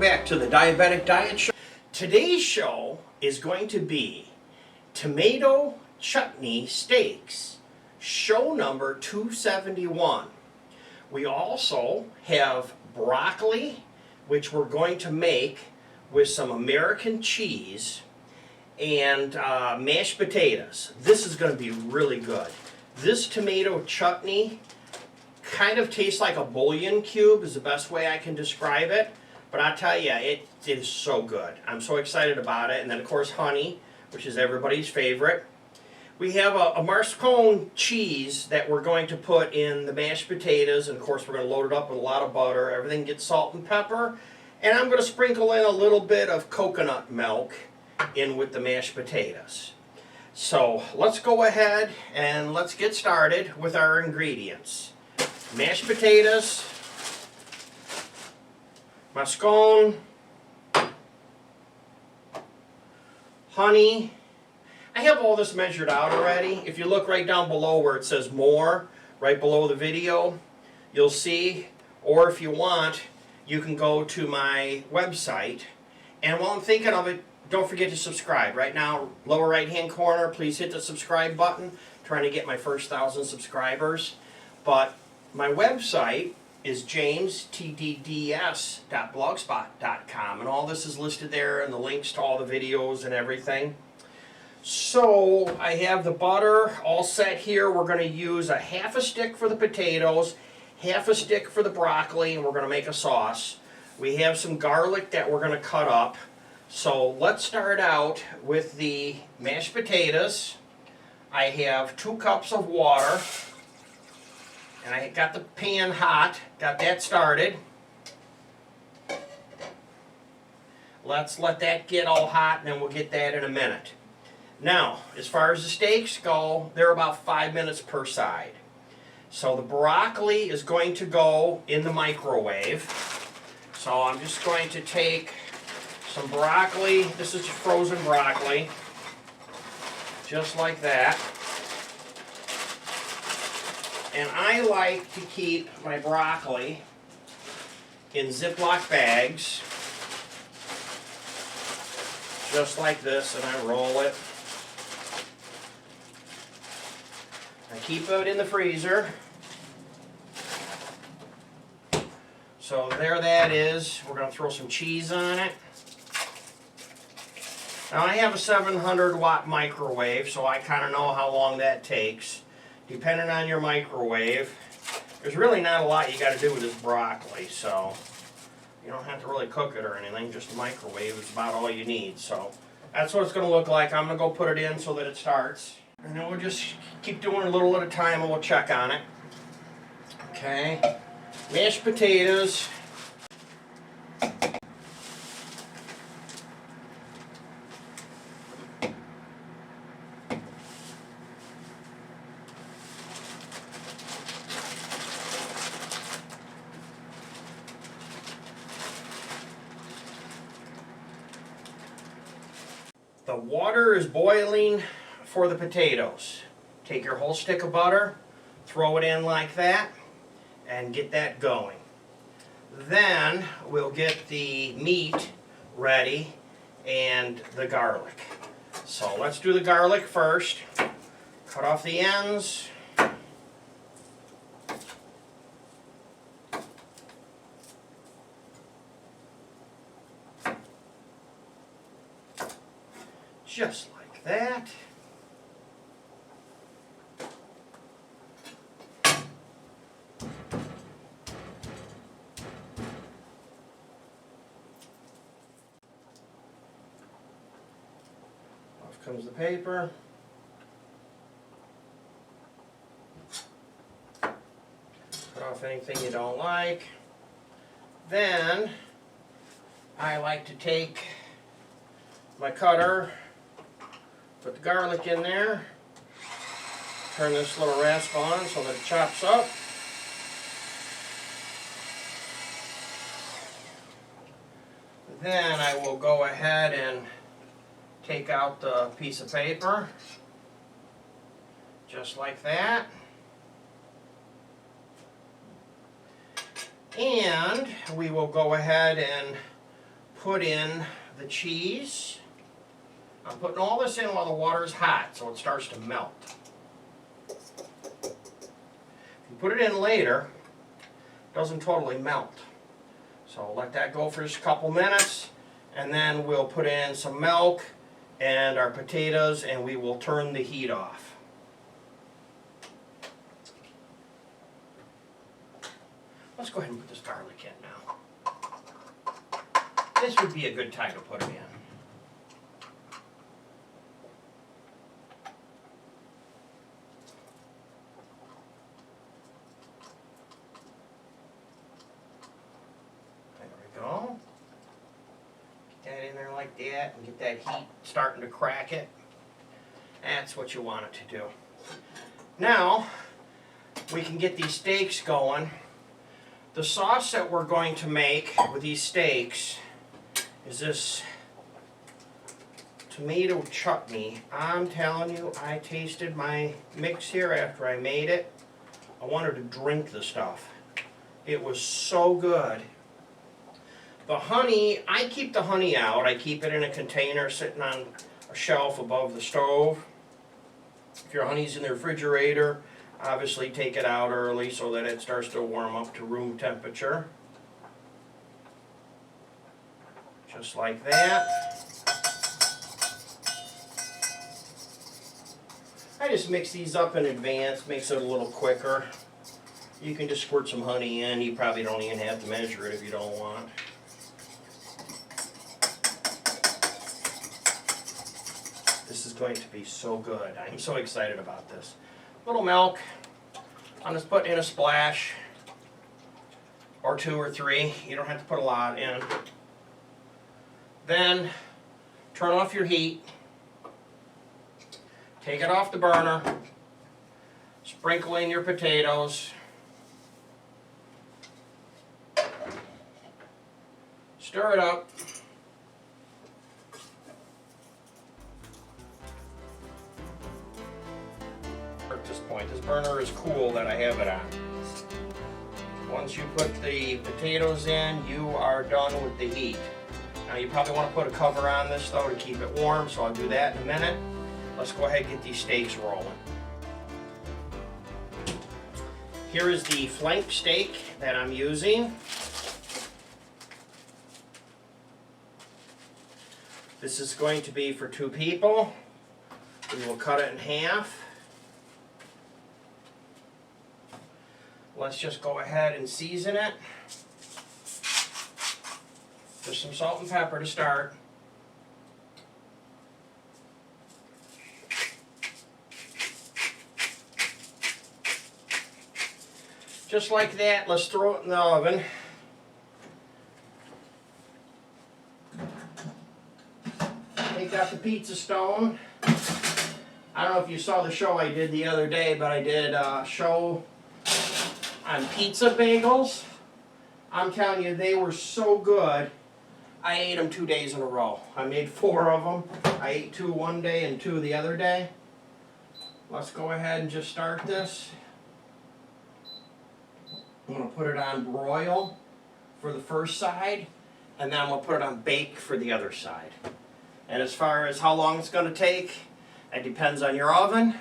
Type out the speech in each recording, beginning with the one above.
back to the Diabetic Diet Show. Today's show is going to be Tomato Chutney Steaks, show number 271. We also have broccoli, which we're going to make with some American cheese and mashed potatoes. This is going to be really good. This tomato chutney kind of tastes like a bouillon cube is the best way I can describe it. But I tell you, it is so good. I'm so excited about it. And then of course honey, which is everybody's favorite. We have a mascarpone cheese that we're going to put in the mashed potatoes. And of course we're going to load it up with a lot of butter. Everything gets salt and pepper. And I'm going to sprinkle in a little bit of coconut milk in with the mashed potatoes. So let's go ahead and let's get started with our ingredients. Mashed potatoes, mascarpone, honey. I have all this measured out already. If you look right down below where it says more, right below the video, you'll see, or if you want, you can go to my website. And while I'm thinking of it, don't forget to subscribe. Right now, lower right hand corner, please hit the subscribe button. I'm trying to get my first 1,000 subscribers. But my website is jamestdds.blogspot.com, and all this is listed there, and the links to all the videos and everything. So I have the butter all set here. We're going to use a half a stick for the potatoes, half a stick for the broccoli, and we're going to make a sauce. We have some garlic that we're going to cut up. So let's start out with the mashed potatoes. I have 2 cups of water. And I got the pan hot, got that started. Let's let that get all hot and then we'll get that in a minute. Now, as far as the steaks go, they're about 5 minutes per side. So the broccoli is going to go in the microwave. So I'm just going to take some broccoli. This is frozen broccoli. Just like that. And I like to keep my broccoli in Ziploc bags, just like this, and I roll it. I keep it in the freezer. So there that is. We're going to throw some cheese on it. Now I have a 700 watt microwave, so I kind of know how long that takes. Depending on your microwave, there's really not a lot you got to do with this broccoli, so you don't have to really cook it or anything. Just a microwave is about all you need. So that's what it's going to look like. I'm going to go put it in so that it starts, and then we'll just keep doing a little at a time, and we'll check on it. Okay, mashed potatoes. The water is boiling for the potatoes. Take your whole stick of butter, throw it in like that, and get that going. Then we'll get the meat ready and the garlic. So let's do the garlic first. Cut off the ends. Just like that. Off comes the paper. Cut off anything you don't like. Then I like to take my cutter, put the garlic in there, turn this little rasp on so that it chops up. Then I will go ahead and take out the piece of paper, just like that. And we will go ahead and put in the cheese. I'm putting all this in while the water is hot so it starts to melt. If you put it in later, it doesn't totally melt. So let that go for just a couple minutes, and then we'll put in some milk and our potatoes, and we will turn the heat off. Let's go ahead and put this garlic in now. This would be a good time to put it in. There we go. Get that in there like that and get that heat starting to crack it. That's what you want it to do. Now, we can get these steaks going. The sauce that we're going to make with these steaks is this tomato chutney. I'm telling you, I tasted my mix here after I made it. I wanted to drink the stuff. It was so good. The honey, I keep the honey out. I keep it in a container sitting on a shelf above the stove. If your honey's in the refrigerator, obviously take it out early so that it starts to warm up to room temperature. Just like that. I just mix these up in advance, makes it a little quicker. You can just squirt some honey in. You probably don't even have to measure it if you don't want. This is going to be so good. I'm so excited about this. Little milk. I'm just putting in a splash or 2 or 3. You don't have to put a lot in. Then turn off your heat. Take it off the burner. Sprinkle in your potatoes. Stir it up. At this point, this burner is cool that I have it on. Once you put the potatoes in, you are done with the heat. Now you probably want to put a cover on this though to keep it warm, so I'll do that in a minute. Let's go ahead and get these steaks rolling. Here is the flank steak that I'm using. This is going to be for 2 people. We will cut it in half. Let's just go ahead and season it. Just some salt and pepper to start. Just like that, let's throw it in the oven. Take out the pizza stone. I don't know if you saw the show I did the other day, but I did a show on pizza bagels. I'm telling you, they were so good. I ate them 2 days in a row. I made 4 of them. I ate 2 one day and 2 the other day. Let's go ahead and just start this. I'm going to put it on broil for the first side, and then I'm going to put it on bake for the other side. And as far as how long it's going to take, it depends on your oven.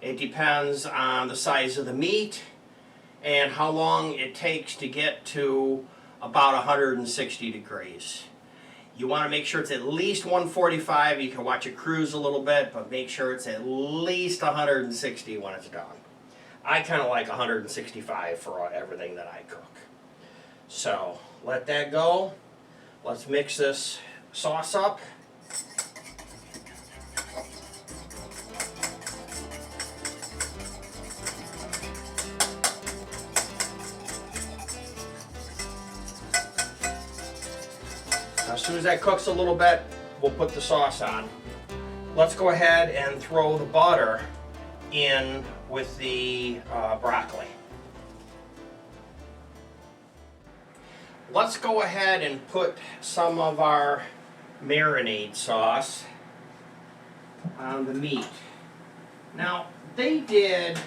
It depends on the size of the meat and how long it takes to get to about 160 degrees. You want to make sure it's at least 145. You can watch it cruise a little bit, but make sure it's at least 160 when it's done. I kind of like 165 for everything that I cook. So let that go. Let's mix this sauce up. As soon as that cooks a little bit, we'll put the sauce on. Let's go ahead and throw the butter in with the broccoli. Let's go ahead and put some of our marinade sauce on the meat. Now, they did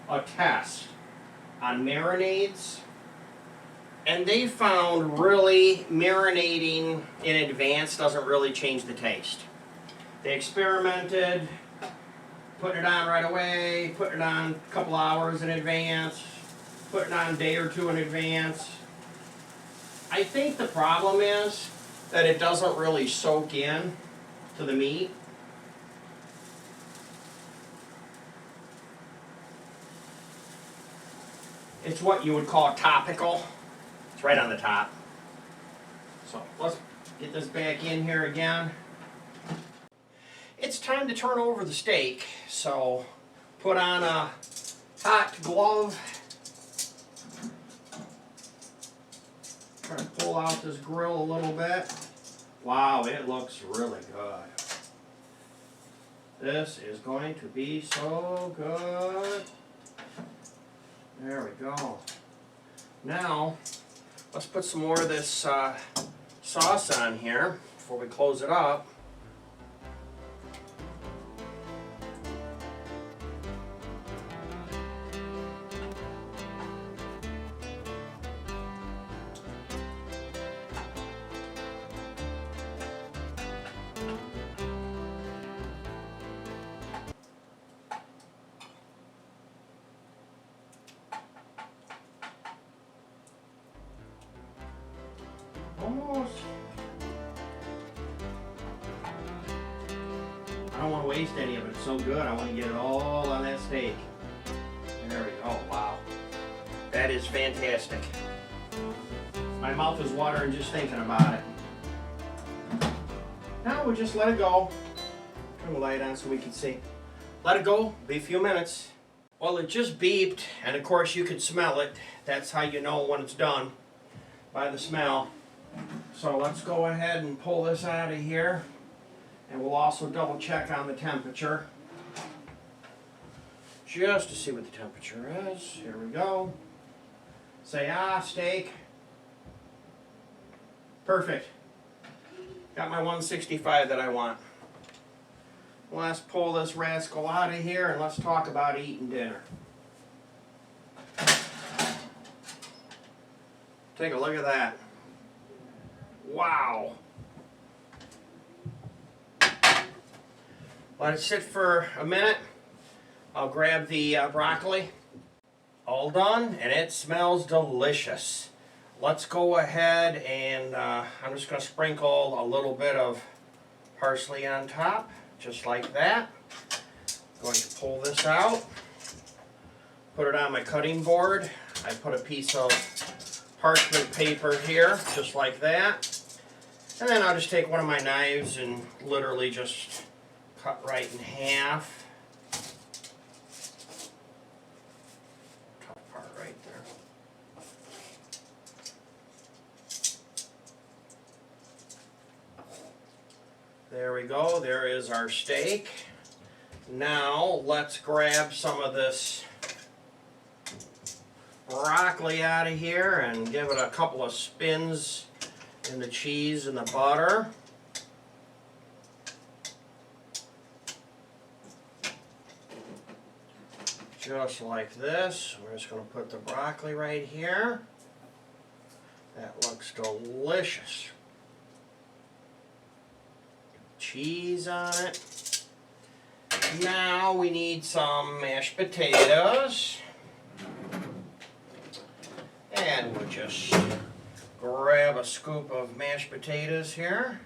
a test on marinades And they found really marinating in advance doesn't really change the taste. They experimented, putting it on right away, putting it on a couple hours in advance, putting it on a day or two in advance. I think the problem is that it doesn't really soak in to the meat. It's what you would call topical. It's right on the top. So let's get this back in here again. It's time to turn over the steak, so put on a hot glove. Try to pull out this grill a little bit. Wow, it looks really good. This is going to be so good. There we go. Now, let's put some more of this sauce on here before we close it up. Almost. I don't want to waste any of it. It's so good. I want to get it all on that steak. There we go. Wow. That is fantastic. My mouth is watering just thinking about it. Now we'll just let it go. Turn the light on so we can see. Let it go. Be a few minutes. Well, it just beeped, and of course you can smell it. That's how you know when it's done, by the smell. So let's go ahead and pull this out of here, and we'll also double check on the temperature just to see what the temperature is. Here we go. Say steak. Perfect. Got my 165 that I want. Let's pull this rascal out of here and let's talk about eating dinner. Take a look at that. Wow. Let it sit for a minute. I'll grab the broccoli. All done, and it smells delicious. Let's go ahead and I'm just going to sprinkle a little bit of parsley on top, just like that. I'm going to pull this out, put it on my cutting board. I put a piece of parchment paper here, just like that. And then I'll just take one of my knives and literally just cut right in half. Top part right there. There we go. There is our steak. Now let's grab some of this broccoli out of here and give it a couple of spins in the cheese and the butter. Just like this. We're just going to put the broccoli right here. That looks delicious. Cheese on it. Now we need some mashed potatoes. And we'll just grab a scoop of mashed potatoes here.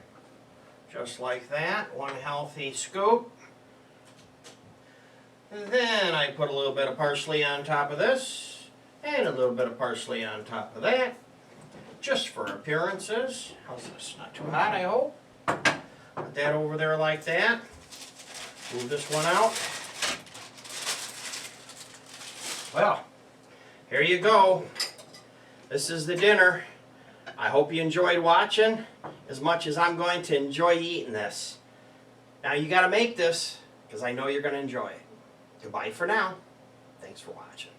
Just like that. One healthy scoop. And then I put a little bit of parsley on top of this. And a little bit of parsley on top of that. Just for appearances. How's this? Not too hot, I hope. Put that over there like that. Move this one out. Well, here you go. This is the dinner. I hope you enjoyed watching as much as I'm going to enjoy eating this. Now you got to make this because I know you're going to enjoy it. Goodbye for now. Thanks for watching.